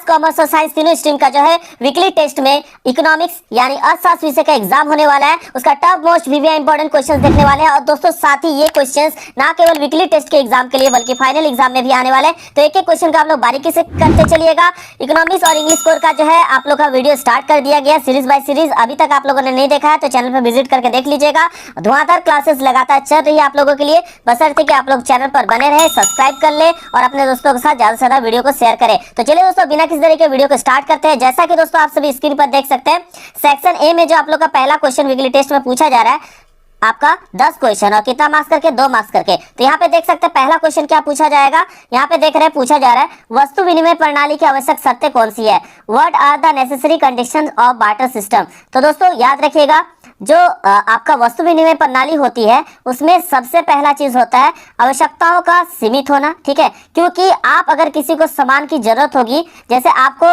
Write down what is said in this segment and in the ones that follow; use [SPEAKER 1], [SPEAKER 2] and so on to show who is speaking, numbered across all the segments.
[SPEAKER 1] Commerce और science तीनों stream का जो है वीकली टेस्ट में इकोनॉमिक्स यानी अर्थशास्त्र विषय का एग्जाम होने वाला है। उसका top most VVI important questions देखने वाले हैं। और दोस्तों साथ ही ये क्वेश्चंस ना केवल वीकली टेस्ट के एग्जाम के लिए बल्कि फाइनल एग्जाम में भी आने वाले हैं। तो एक एक क्वेश्चन का आप लोग बारीकी से करते चलिएगा। इकोनॉमिक्स और इंग्लिश कोर का जो है आप लोग का वीडियो स्टार्ट कर दिया गया सीरीज बाय सीरीज। अभी तक आप लोगों ने नहीं देखा है तो चैनल पर विजिट करके देख लीजिएगा। धुआंधार क्लासेस लगातार चल रही है आप लोगों के लिए, बशर्ते कि आप लोग चैनल पर बने रहे, सब्सक्राइब कर ले और अपने दोस्तों के साथ ज्यादा से ज्यादा वीडियो को शेयर करें। तो चलिए दोस्तों बिना किसी तरीके वीडियो को स्टार्ट करते हैं। जैसा कि दोस्तों आप सभी स्क्रीन पर देख सकते हैं, सेक्शन ए में जो आप लोग का पहला क्वेश्चन वीकली टेस्ट में पूछा जा रहा है आपका 10 क्वेश्चन और कितना मार्क्स करके 2 मार्क्स करके। तो यहाँ पे देख सकते हैं पहला क्वेश्चन क्या पूछा जाएगा। यहाँ पे देख रहे हैं पूछा जा रहा है वस्तु विनिमय प्रणाली की आवश्यक शर्तें कौन सी है। What are the necessary conditions of barter system. तो दोस्तों याद रखिएगा जो आपका वस्तु विनिमय प्रणाली होती है उसमें सबसे पहला चीज होता है आवश्यकताओं का सीमित होना। ठीक है, क्योंकि आप अगर किसी को सामान की जरूरत होगी, जैसे आपको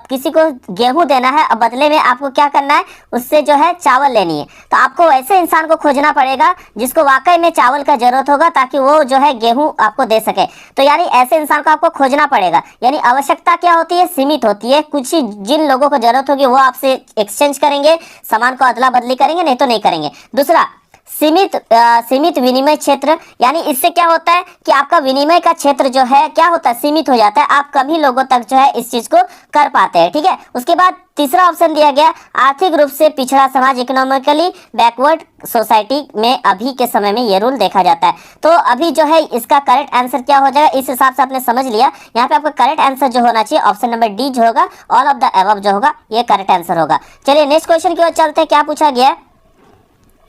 [SPEAKER 1] किसी को गेहूं देना है और बदले में आपको क्या करना है, उससे जो है चावल लेनी है, तो आपको ऐसे इंसान को खोजना पड़ेगा जिसको वाकई में चावल का जरूरत होगा ताकि वो जो है गेहूं आपको दे सके। तो यानी ऐसे इंसान को आपको खोजना पड़ेगा। यानी आवश्यकता क्या होती है, सीमित होती है। कुछ ही जिन लोगों को जरूरत होगी वो आपसे एक्सचेंज करेंगे, सामान को अदला बदली करेंगे, नहीं तो नहीं करेंगे। दूसरा सीमित विनिमय क्षेत्र, यानी इससे क्या होता है कि आपका विनिमय का क्षेत्र जो है क्या होता है, सीमित हो जाता है। आप कम ही लोगों तक जो है इस चीज को कर पाते हैं। ठीक है, उसके बाद तीसरा ऑप्शन दिया गया आर्थिक रूप से पिछड़ा समाज, इकोनॉमिकली बैकवर्ड सोसाइटी में अभी के समय में ये रूल देखा जाता है। तो अभी जो है इसका करेक्ट आंसर क्या हो जाएगा, इस हिसाब से आपने समझ लिया। यहाँ पे आपका करेक्ट आंसर जो होना चाहिए ऑप्शन नंबर डी जो होगा, ऑल ऑफ द अबव जो होगा, ये करेक्ट आंसर होगा। चलिए नेक्स्ट क्वेश्चन की ओर चलते हैं। क्या पूछा गया है,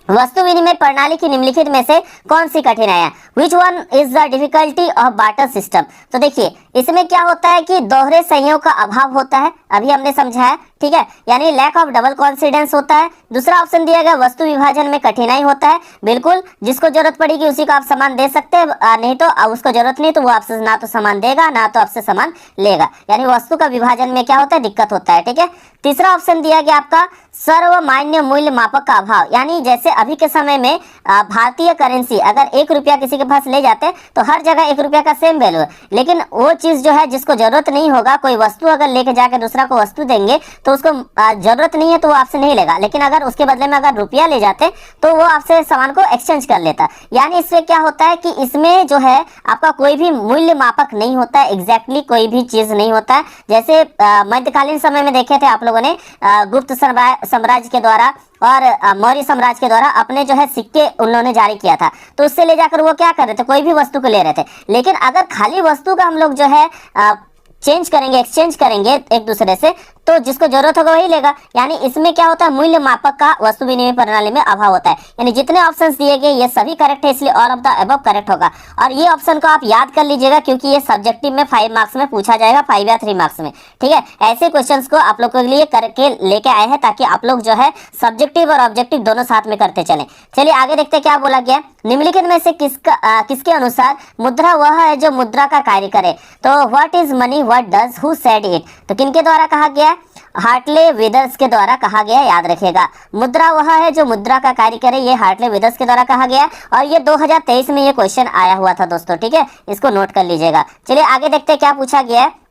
[SPEAKER 1] वस्तु विनिमय प्रणाली की निम्नलिखित में से कौन सी कठिनाई है। Which one is the difficulty of barter system. तो देखिए इसमें क्या होता है कि दोहरे संयोग का अभाव होता है, अभी हमने समझा है। ठीक है, यानी लैक ऑफ डबल कॉन्फिडेंस होता है। दूसरा ऑप्शन दिया गया वस्तु विभाजन में कठिनाई होता है। बिल्कुल, जिसको जरूरत पड़ेगी उसी को आप सामान दे सकते हैं, नहीं तो उसको जरूरत नहीं तो वो आपसे ना तो सामान देगा ना तो आपसे सामान लेगा। यानी वस्तु का विभाजन में क्या होता है, दिक्कत होता है। ठीक है, तीसरा ऑप्शन दिया गया आपका सर्वमान्य मूल्य मापक का अभाव। यानी जैसे अभी के समय में भारतीय करेंसी अगर 1 रुपया किसी के पास ले जाते हैं तो हर जगह 1 रुपया का सेम वैल्यू है, लेकिन वो चीज जो है जिसको जरूरत नहीं होगा, कोई वस्तु अगर लेके जाकर दूसरा को वस्तु देंगे तो उसको जरूरत नहीं है तो वो आपसे नहीं लेगा, लेकिन अगर उसके बदले में अगर रुपया ले जाते तो वो आपसे सामान को एक्सचेंज कर लेता। यानी इससे क्या होता है कि इसमें जो है आपका कोई भी मूल्य मापक नहीं होता है, एग्जैक्टली कोई भी चीज नहीं होता है। जैसे मध्यकालीन समय में देखे थे आप लोगों ने गुप्त साम्राज्य के द्वारा और मौर्य साम्राज्य के द्वारा अपने जो है सिक्के उन्होंने जारी किया था, तो उससे ले जाकर वो क्या कर रहे थे, कोई भी वस्तु को ले रहे थे। लेकिन अगर खाली वस्तु का हम लोग जो है चेंज करेंगे, एक्सचेंज करेंगे एक दूसरे से, तो जिसको जरूरत होगा वही लेगा। यानी इसमें क्या होता है, मूल्य मापक का वस्तु विनिमय प्रणाली में अभाव होता है। यानी जितने ऑप्शंस दिए गए ये सभी करेक्ट है, इसलिए all of the above correct होगा। और ये ऑप्शन को आप याद कर लीजिएगा क्योंकि ये सब्जेक्टिव में 5 मार्क्स में पूछा जाएगा, 5 या 3 मार्क्स में। ठीक है, ऐसे क्वेश्चंस को आप लोग के लिए करके लेके आए हैं ताकि आप लोग जो है सब्जेक्टिव और ऑब्जेक्टिव दोनों साथ में करते चले। चलिए आगे देखते हैं क्या बोला गया। निम्नलिखित में से किसके अनुसार मुद्रा वह है जो मुद्रा का कार्य करे। तो what is money, what does, who said it. तो किनके द्वारा कहा गया है, हार्टले विदर्स के द्वारा कहा गया, याद रखिएगा। मुद्रा वह है जो मुद्रा का कार्य करे, ये हार्टले विदर्स के द्वारा कहा गया और ये 2023 में ये क्वेश्चन आया हुआ था दोस्तों। ठीक है, इसको नोट कर लीजिएगा। चलिए आगे देखते हैं क्या पूछा गया है।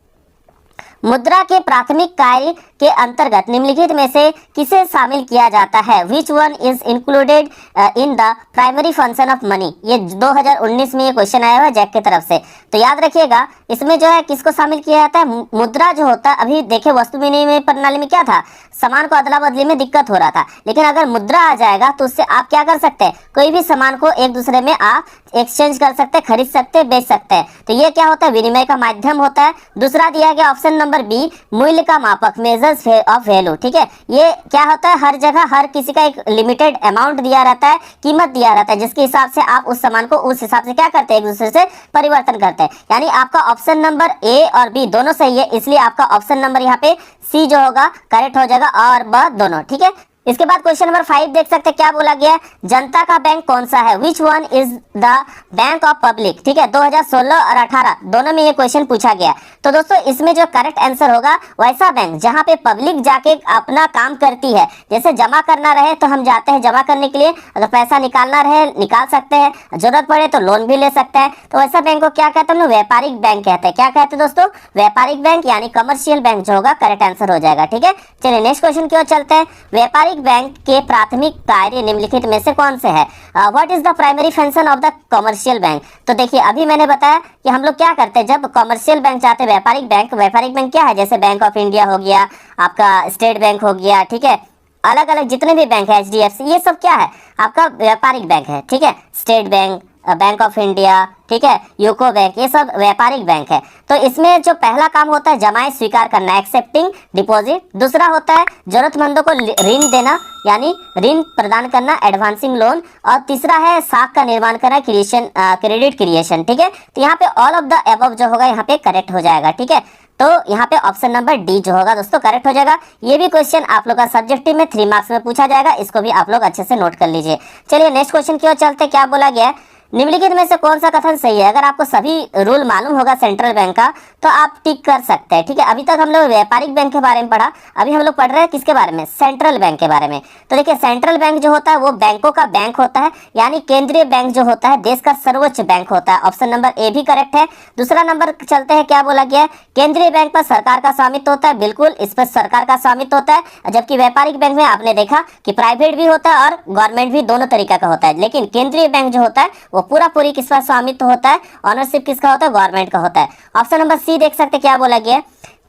[SPEAKER 1] मुद्रा के प्राथमिक कार्य के अंतर्गत निम्नलिखित में से किसे शामिल किया जाता है। Which one is included in the primary function of money. ये 2019 में ये क्वेश्चन आया हुआ है जैक की तरफ से। तो याद रखिएगा इसमें जो है किसको शामिल किया जाता है, मुद्रा जो होता है। अभी देखिए वस्तु विनिमय प्रणाली में क्या था, सामान को अदला बदली में दिक्कत हो रहा था, लेकिन अगर मुद्रा आ जाएगा तो उससे आप क्या कर सकते हैं, कोई भी सामान को एक दूसरे में आप एक्सचेंज कर सकते हैं, खरीद सकते हैं, बेच सकते हैं। तो ये क्या होता है, विनिमय का माध्यम होता है। दूसरा दिया गया ऑप्शन नंबर बी, मूल्य का मापक, मेजर्स ऑफ वैल्यू। ठीक है, ये क्या होता है, हर जगह हर किसी का एक लिमिटेड अमाउंट दिया रहता है, कीमत दिया रहता है, जिसके हिसाब से आप उस सामान को उस हिसाब से क्या करते हैं, एक दूसरे से परिवर्तन करते हैं। यानी आपका ऑप्शन नंबर ए और बी दोनों सही है, इसलिए आपका ऑप्शन नंबर यहाँ पे सी जो होगा करेक्ट हो जाएगा, और ब दोनों। ठीक है, इसके बाद क्वेश्चन नंबर 5 देख सकते हैं क्या बोला गया है, जनता का बैंक कौन सा है, which one is the bank of public. ठीक है, 2016 और 18 दोनों में ये क्वेश्चन पूछा गया है। तो दोस्तों इसमें जो करेक्ट आंसर होगा वैसा बैंक जहां पे पब्लिक जाके अपना काम करती है, जैसे जमा करना रहे तो हम जाते हैं जमा करने के लिए, अगर पैसा निकालना रहे निकाल सकते हैं, जरूरत पड़े तो लोन भी ले सकते हैं। तो वैसा बैंक को क्या कहते हैं हम लोग, व्यापारिक बैंक कहते हैं। क्या कहते हैं दोस्तों, व्यापारिक बैंक यानी कमर्शियल बैंक जो होगा करेक्ट आंसर हो जाएगा। ठीक है, चलिए नेक्स्ट क्वेश्चन की ओर चलते हैं। व्यापारिक बैंक के प्राथमिक कार्य निम्नलिखित में से कौन से है, what is the primary function of the commercial bank. तो देखिए अभी मैंने बताया कि हम लोग क्या करते हैं जब कमर्शियल बैंक चाहते हैं, व्यापारिक बैंक क्या है, जैसे बैंक ऑफ इंडिया हो गया, आपका स्टेट बैंक हो गया, ठीक है, अलग अलग जितने भी बैंक है, HDFC, ये सब क्या है आपका व्यापारिक बैंक है। ठीक है, state bank, bank of India, ठीक है, यूको बैंक, ये सब व्यापारिक बैंक है। तो इसमें जो पहला काम होता है जमाएं स्वीकार करना, एक्सेप्टिंग डिपॉजिट। दूसरा होता है जरूरतमंदों को ऋण देना यानी ऋण प्रदान करना, एडवांसिंग लोन। और तीसरा है साख का निर्माण करना, क्रिएशन, क्रेडिट क्रिएशन। ठीक है, तो यहाँ पे ऑल ऑफ द अबव जो होगा यहाँ पे करेक्ट हो जाएगा। ठीक है, तो यहाँ पे ऑप्शन नंबर डी जो होगा दोस्तों करेक्ट हो जाएगा। ये भी क्वेश्चन आप लोग का सब्जेक्टिव में 3 मार्क्स में पूछा जाएगा, इसको भी आप लोग अच्छे से नोट कर लीजिए। चलिए नेक्स्ट क्वेश्चन की ओर चलते, क्या बोला गया है, निम्नलिखित में से कौन सा कथन सही है। अगर आपको सभी रूल मालूम होगा सेंट्रल बैंक का तो आप टिक कर सकते हैं। ठीक है, अभी तक हम लोग व्यापारिक बैंक के बारे में पढ़ा, अभी हम लोग पढ़ रहे हैं किसके बारे में, सेंट्रल बैंक के बारे में। तो देखिए सेंट्रल बैंक जो होता है वो बैंकों का बैंक होता है, यानी केंद्रीय बैंक जो होता है देश का सर्वोच्च बैंक होता है। ऑप्शन नंबर ए भी करेक्ट है। दूसरा नंबर चलते हैं, क्या बोला गया है, केंद्रीय बैंक पर सरकार का स्वामित्व होता है, बिल्कुल इस पर सरकार का स्वामित्व होता है। जबकि व्यापारिक बैंक में आपने देखा कि प्राइवेट भी होता है और गवर्नमेंट भी, दोनों तरीका का होता है। लेकिन केंद्रीय बैंक जो होता है वो पूरा पूरी किस पर स्वामित्व होता है, ऑनरशिप किसका होता है, गवर्नमेंट का होता है। ऑप्शन नंबर सी देख सकते हैं क्या बोला गया,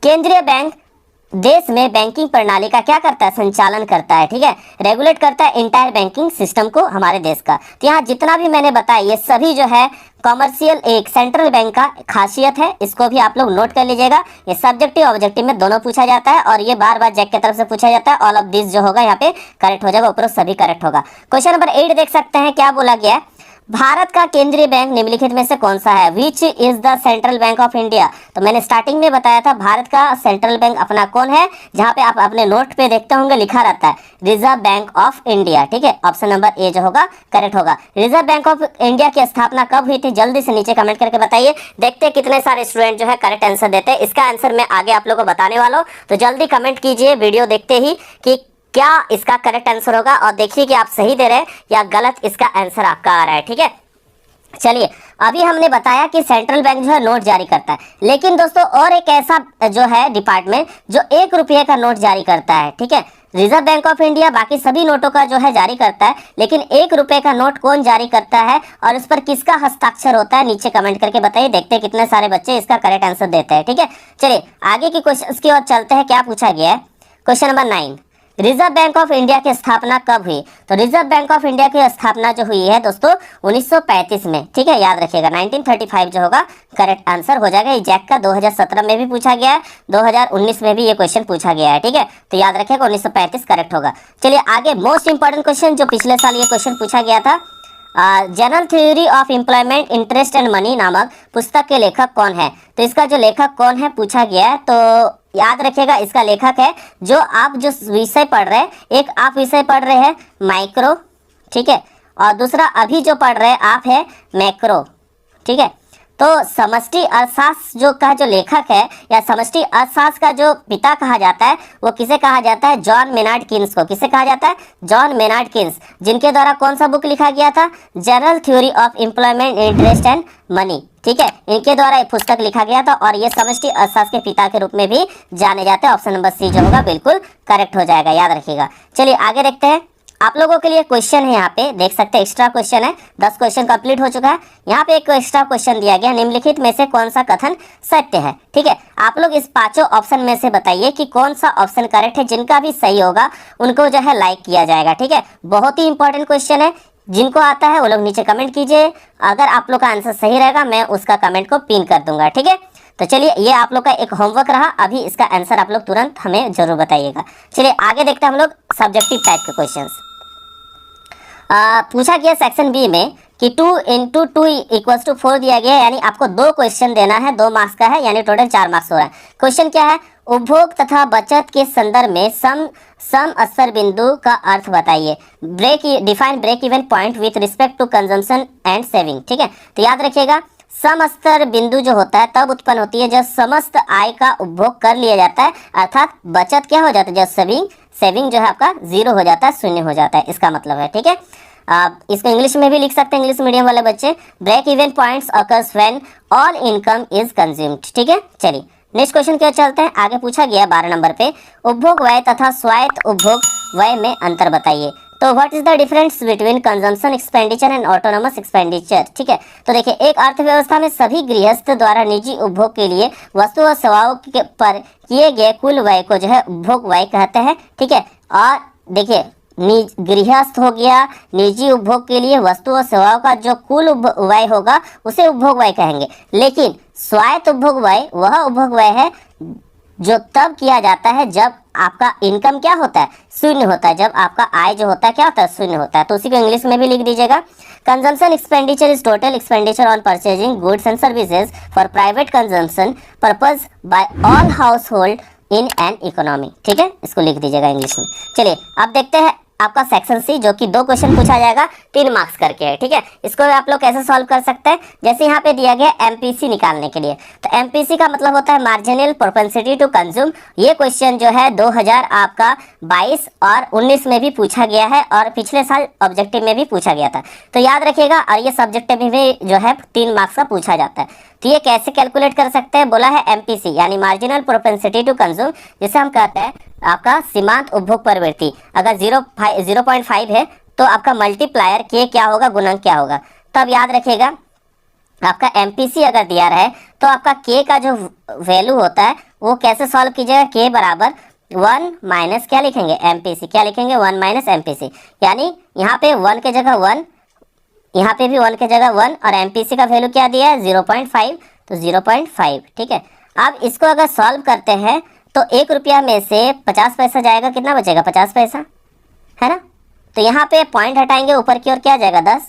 [SPEAKER 1] केंद्रीय बैंक देश में बैंकिंग प्रणाली का क्या करता है, संचालन करता है। ठीक है, रेगुलेट करता है इंटायर बैंकिंग सिस्टम को हमारे देश का। तो यहाँ जितना भी मैंने बताया ये सभी जो है कॉमर्शियल एक सेंट्रल बैंक का खासियत है, इसको भी आप लोग नोट कर लीजिएगा। ये सब्जेक्टिव ऑब्जेक्टिव में दोनों पूछा जाता है और ये बार बार जैक की तरफ से पूछा जाता है। ऑल ऑफ दिस जो होगा यहाँ पे करेक्ट हो जाएगा, ऊपर सभी करेक्ट होगा। क्वेश्चन नंबर 8 देख सकते हैं क्या बोला गया है, भारत का केंद्रीय बैंक निम्नलिखित में से कौन सा है, which is the central bank of India. तो मैंने स्टार्टिंग में बताया था भारत का सेंट्रल बैंक अपना कौन है, जहां पे आप अपने नोट पे देखते होंगे लिखा रहता है रिजर्व बैंक ऑफ इंडिया। ठीक है, ऑप्शन नंबर ए जो होगा करेक्ट होगा। रिजर्व बैंक ऑफ इंडिया की स्थापना कब हुई थी, जल्दी से नीचे कमेंट करके बताइए। देखते हैं कितने सारे स्टूडेंट जो है करेक्ट आंसर देते हैं। इसका आंसर मैं आगे आप लोगों को बताने वाला हूँ, तो जल्दी कमेंट कीजिए वीडियो देखते ही कि क्या इसका करेक्ट आंसर होगा, और देखिए कि आप सही दे रहे हैं या गलत इसका आंसर आपका आ रहा है। ठीक है, चलिए अभी हमने बताया कि सेंट्रल बैंक जो है नोट जारी करता है, लेकिन दोस्तों और एक ऐसा जो है डिपार्टमेंट जो 1 रुपये का नोट जारी करता है। ठीक है, रिजर्व बैंक ऑफ इंडिया बाकी सभी नोटों का जो है जारी करता है, लेकिन 1 रुपये का नोट कौन जारी करता है और उस पर किसका हस्ताक्षर होता है, नीचे कमेंट करके बताइए। देखते हैं कितने सारे बच्चे इसका करेक्ट आंसर देते हैं। ठीक है, चलिए आगे की क्वेश्चन की ओर चलते हैं। क्या पूछा गया है, question number 9, reserve bank of India की स्थापना कब हुई। तो रिजर्व बैंक ऑफ इंडिया की स्थापना जो हुई है दोस्तों 1935 में। ठीक है, याद रखिएगा 1935 जो होगा करेक्ट आंसर हो जाएगा। ये जैक का 2017 में भी पूछा गया है, 2019 में भी ये क्वेश्चन पूछा गया है। ठीक है, तो याद रखिएगा 1935 करेक्ट होगा। चलिए आगे मोस्ट इंपॉर्टेंट क्वेश्चन जो पिछले साल ये क्वेश्चन पूछा गया था, general theory of employment interest and money नामक पुस्तक के लेखक कौन है। तो इसका जो लेखक कौन है पूछा गया है, तो याद रखिएगा इसका लेखक है जो आप जो विषय पढ़ रहे हैं, एक आप विषय पढ़ रहे हैं माइक्रो, ठीक है, और दूसरा अभी जो पढ़ रहे हैं आप है मैक्रो। ठीक है, तो समष्टि अर्थशास्त्र जो का जो लेखक है या समष्टि अर्थशास्त्र का जो पिता कहा जाता है वो किसे कहा जाता है, जॉन मेनार्ड कीन्स को। किसे कहा जाता है, जॉन मेनार्ड कीन्स, जिनके द्वारा कौन सा बुक लिखा गया था, general theory of employment interest and money. ठीक है, इनके द्वारा एक पुस्तक लिखा गया था और ये समष्टि अर्थशास्त्र के पिता के रूप में भी जाने जाते हैं। ऑप्शन नंबर सी जो होगा बिल्कुल करेक्ट हो जाएगा, याद रखिएगा। चलिए आगे देखते हैं, आप लोगों के लिए क्वेश्चन है, यहाँ पे देख सकते हैं एक्स्ट्रा क्वेश्चन है, 10 क्वेश्चन कंप्लीट हो चुका है। यहाँ पे एक एक्स्ट्रा क्वेश्चन दिया गया, निम्नलिखित में से कौन सा कथन सत्य है। ठीक है, आप लोग इस 5 ऑप्शन में से बताइए कि कौन सा ऑप्शन करेक्ट है। जिनका भी सही होगा उनको जो है लाइक किया जाएगा। ठीक है, बहुत ही इंपॉर्टेंट क्वेश्चन है, जिनको आता है वो लोग नीचे कमेंट कीजिए। अगर आप लोग का आंसर सही रहेगा मैं उसका कमेंट को पिन कर दूंगा। ठीक है, तो चलिए ये आप लोग का एक होमवर्क रहा, अभी इसका आंसर आप लोग तुरंत हमें जरूर बताइएगा। चलिए आगे देखते हैं हम लोग सब्जेक्टिव टाइप के क्वेश्चंस। पूछा गया सेक्शन बी में कि 2 इंटू 2 इक्वल्स टू 4 दिया गया है, यानी आपको 2 क्वेश्चन देना है, 2 मार्क्स का है, यानी टोटल 4 मार्क्स हो रहा है। क्वेश्चन क्या है, उपभोग तथा बचत के संदर्भ में सम अस्तर बिंदु का अर्थ बताइए। Define break even point with respect to consumption and saving. ठीक है, तो याद रखिएगा सम अस्तर बिंदु जो होता है तब उत्पन्न होती है जब समस्त आय का उपभोग कर लिया जाता है, अर्थात बचत क्या हो जाता है, जब सेविंग जो है आपका 0 हो जाता है, शून्य हो जाता है, इसका मतलब है। ठीक है, आप इसको इंग्लिश में भी लिख सकते हैं, इंग्लिश मीडियम वाले बच्चे। Break even points occurs when all income is consumed. ठीक है, चलिए नेक्स्ट क्वेश्चन क्या चलते हैं, आगे पूछा गया 12 नंबर पे, उपभोग व्यय तथा स्वायत्त उपभोग व्यय में अंतर बताइए। तो what is the difference between consumption expenditure and autonomous expenditure. ठीक है, तो देखिए एक अर्थव्यवस्था में सभी गृहस्थ द्वारा निजी उपभोग के लिए वस्तु और सेवाओं पर किए गए कुल व्यय को जो है उपभोग व्यय कहते हैं। ठीक है, और देखिए गृहस्थ हो गया, निजी उपभोग के लिए वस्तु और सेवाओं का जो कुल व्यय होगा उसे उपभोग व्यय कहेंगे। लेकिन स्वायत्त उपभोग व्यय वह उपभोग व्यय है जो तब किया जाता है जब आपका इनकम क्या होता है, शून्य होता है, जब आपका आय जो होता है क्या होता है, शून्य होता है। तो उसी को इंग्लिश में भी लिख दीजिएगा, consumption expenditure is total expenditure on purchasing goods and services for private consumption purpose by all household in an economy. ठीक है, इसको लिख दीजिएगा इंग्लिश में। चलिए अब देखते हैं आपका सेक्शन सी, जो कि 2 क्वेश्चन पूछा जाएगा 3 मार्क्स करके है। ठीक है, इसको आप लोग कैसे सॉल्व कर सकते हैं, जैसे यहाँ पे दिया गया एमपीसी निकालने के लिए। तो एमपीसी का मतलब होता है मार्जिनल प्रोपेंसिटी टू कंज्यूम। ये क्वेश्चन जो है 2000 आपका 22 और 19 में भी पूछा गया है, और पिछले साल ऑब्जेक्टिव में भी पूछा गया था, तो याद रखिएगा। और ये सब्जेक्टिव में भी जो है 3 मार्क्स का पूछा जाता है। तो ये कैसे कैलकुलेट कर सकते हैं, बोला है एमपीसी यानी मार्जिनल प्रोपेंसिटी टू कंज्यूम, जिसे हम कहते हैं आपका सीमांत उपभोग प्रवृत्ति। अगर 0.5 है तो आपका मल्टीप्लायर के क्या होगा, गुणक क्या होगा। तो अब याद रखिएगा आपका एमपीसी अगर दिया रहे तो आपका के का जो वैल्यू होता है वो कैसे सॉल्व कीजिएगा, के बराबर 1 माइनस क्या लिखेंगे, एमपीसी। क्या लिखेंगे, 1 माइनस एमपीसी, यानी यहाँ पे 1 के जगह 1, यहाँ पे भी 1 के जगह 1, और एमपीसी का वैल्यू क्या दिया है 0.5, तो 0.5। ठीक है, अब इसको अगर सॉल्व करते हैं तो 1 रुपया में से 50 पैसा जाएगा, कितना बचेगा, 50 पैसा, है ना। तो यहाँ पे पॉइंट हटाएंगे, ऊपर की ओर क्या जाएगा 10,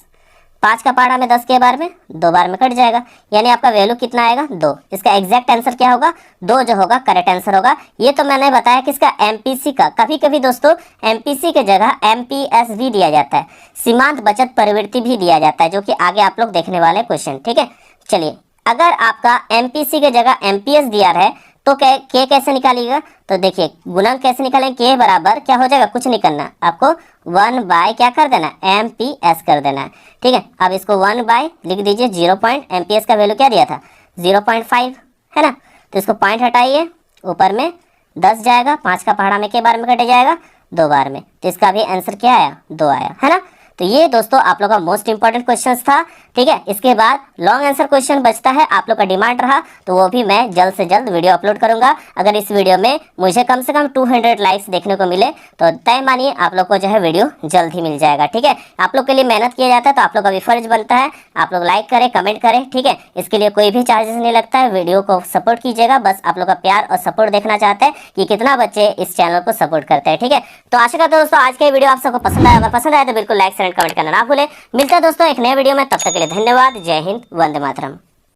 [SPEAKER 1] 5 का पहाड़ा में 10 के बार में 2 बार में कट जाएगा, यानी आपका वैल्यू कितना आएगा 2। इसका एग्जैक्ट आंसर क्या होगा, 2 जो होगा करेक्ट आंसर होगा। ये तो मैंने बताया कि इसका एमपीसी का, कभी कभी दोस्तों एमपीसी के जगह एमपीएस भी दिया जाता है, सीमांत बचत प्रवृत्ति भी दिया जाता है, जो कि आगे आप लोग देखने वाले क्वेश्चन। ठीक है, चलिए अगर आपका एमपीसी के जगह एमपीएस दिया रहे तो के कैसे निकालिएगा, तो देखिए गुणक कैसे निकालेंगे, के बराबर क्या हो जाएगा, कुछ नहीं करना आपको, 1 बाय क्या कर देना, एमपीएस कर देना है। ठीक है, अब इसको 1 बाय लिख दीजिए 0. एमपीएस का वैल्यू क्या दिया था 0.5, है ना। तो इसको पॉइंट हटाइए, ऊपर में 10 जाएगा, 5 का पहाड़ा में के बार में कटे जाएगा 2 बार में, तो इसका भी आंसर क्या आया, 2 आया, है ना। तो ये दोस्तों आप लोग का मोस्ट इंपॉर्टेंट क्वेश्चन था। ठीक है, इसके बाद लॉन्ग आंसर क्वेश्चन बचता है, आप लोग का डिमांड रहा तो वो भी मैं जल्द से जल्द वीडियो अपलोड करूंगा। अगर इस वीडियो में मुझे कम से कम 200 लाइक्स देखने को मिले तो तय मानिए आप लोग को जो है वीडियो जल्द ही मिल जाएगा। ठीक है, आप लोग के लिए मेहनत किया जाता है तो आप लोग का भी फर्ज बनता है आप लोग लाइक करें, कमेंट करें। ठीक है, इसके लिए कोई भी चार्जेस नहीं लगता है, वीडियो को सपोर्ट कीजिएगा, बस आप लोग का प्यार और सपोर्ट देखना चाहते हैं कि कितना बच्चे इस चैनल को सपोर्ट करते हैं। ठीक है, तो आशा करता हूं दोस्तों आज के वीडियो आप सबको पसंद आया, अगर पसंद आया तो बिल्कुल लाइक शेयर कमेंट करना ना भूलें। मिलता है दोस्तों एक नए वीडियो में, तब तक के लिए धन्यवाद। जय हिंद, वंदे मातरम।